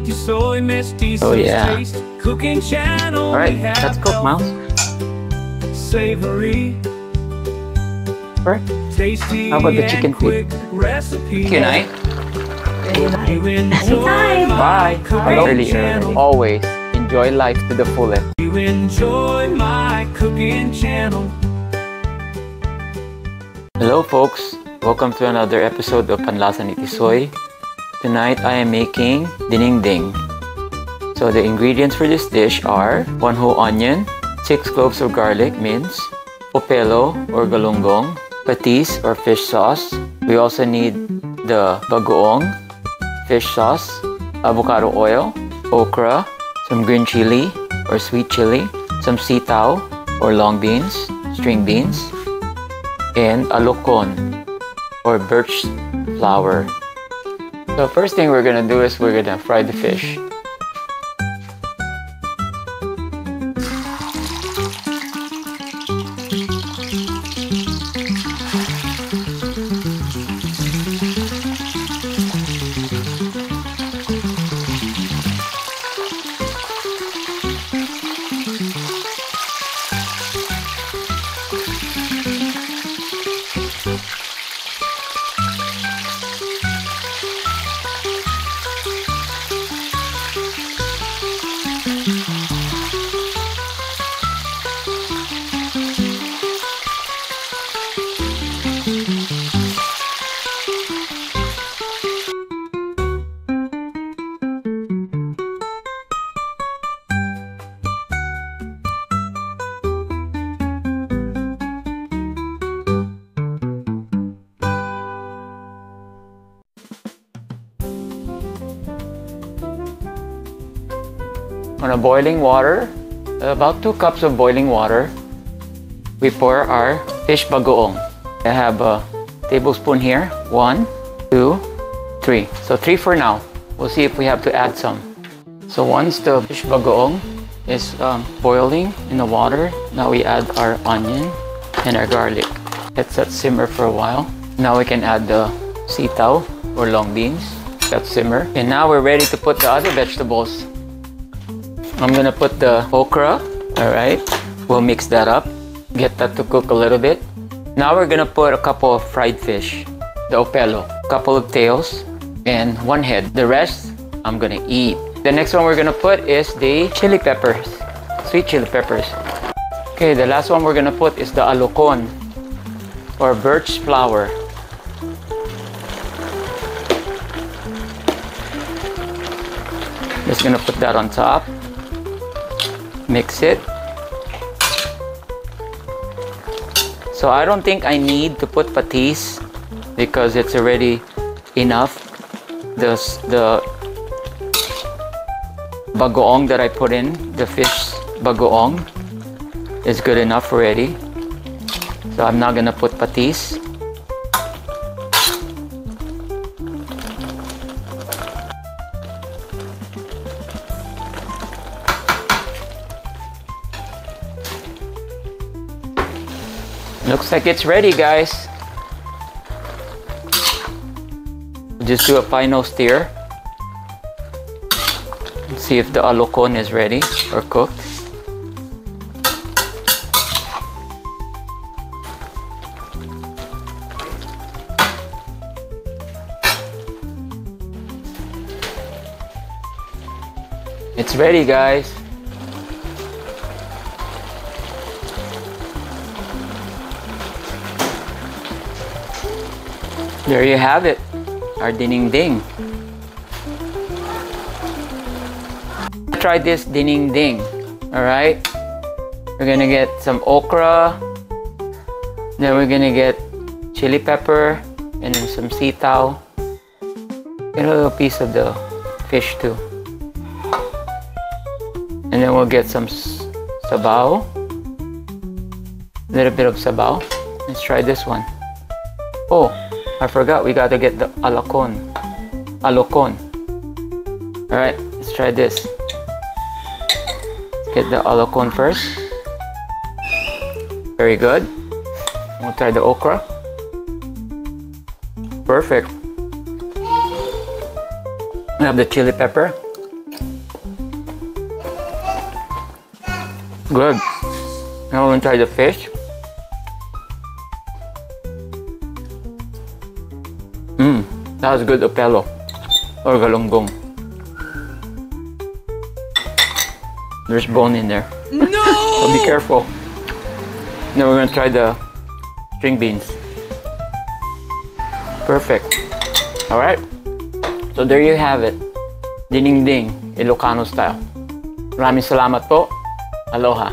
Oh yeah. Cooking channel. All right, let's cook, Mouse. Savory. Right. Tasty. How about the chicken feet? Good night. Anytime. Bye. Early. Always enjoy life to the fullest. You enjoy my cooking channel. Hello folks, welcome to another episode of Panlasa ni Tisoy. Tonight I am making dinengdeng. So the ingredients for this dish are 1 whole onion, 6 cloves of garlic minced, popelo or galunggong, patis or fish sauce. We also need the bagoong, fish sauce, avocado oil, okra, some green chili or sweet chili, some sitaw or long beans, string beans, and alocon or birch flower. So first thing we're gonna do is we're gonna fry the fish. On a boiling water, about 2 cups of boiling water, we pour our fish bagoong. I have a tablespoon here. 1, 2, 3. So 3 for now. We'll see if we have to add some. So once the fish bagoong is boiling in the water, now we add our onion and our garlic. Let that simmer for a while. Now we can add the sitaw or long beans. That simmer. And now we're ready to put the other vegetables. I'm gonna put the okra. All right, we'll mix that up, get that to cook a little bit. Now we're gonna put a couple of fried fish, the opelo, a couple of tails, and 1 head. The rest I'm gonna eat. The next one we're gonna put is the chili peppers, sweet chili peppers. Okay, the last one we're gonna put is the alocon or birch flower. Just gonna put that on top. Mix it. So I don't think I need to put patis because it's already enough. The bagoong that I put in, the fish bagoong, is good enough already. So I'm not gonna put patis. Looks like it's ready, guys. Just do a final stir. See if the alocon is ready or cooked. It's ready, guys. There you have it, our dinengdeng. Try this dinengdeng. All right, we're gonna get some okra, then we're gonna get chili pepper, and then some sitaw, and a little piece of the fish too. And then we'll get some sabaw, a little bit of sabaw. Let's try this one. Oh, I forgot, we gotta get the alocon. All right, let's try this. Let's get the alocon first. Very good. We'll try the okra. Perfect. We have the chili pepper. Good. Now we're gonna try the fish. That was good opelo or galunggong. There's bone in there. No! So be careful. Now we're gonna try the string beans. Perfect. Alright. So there you have it. Dinengdeng, Ilocano style. Maraming salamat po. Aloha.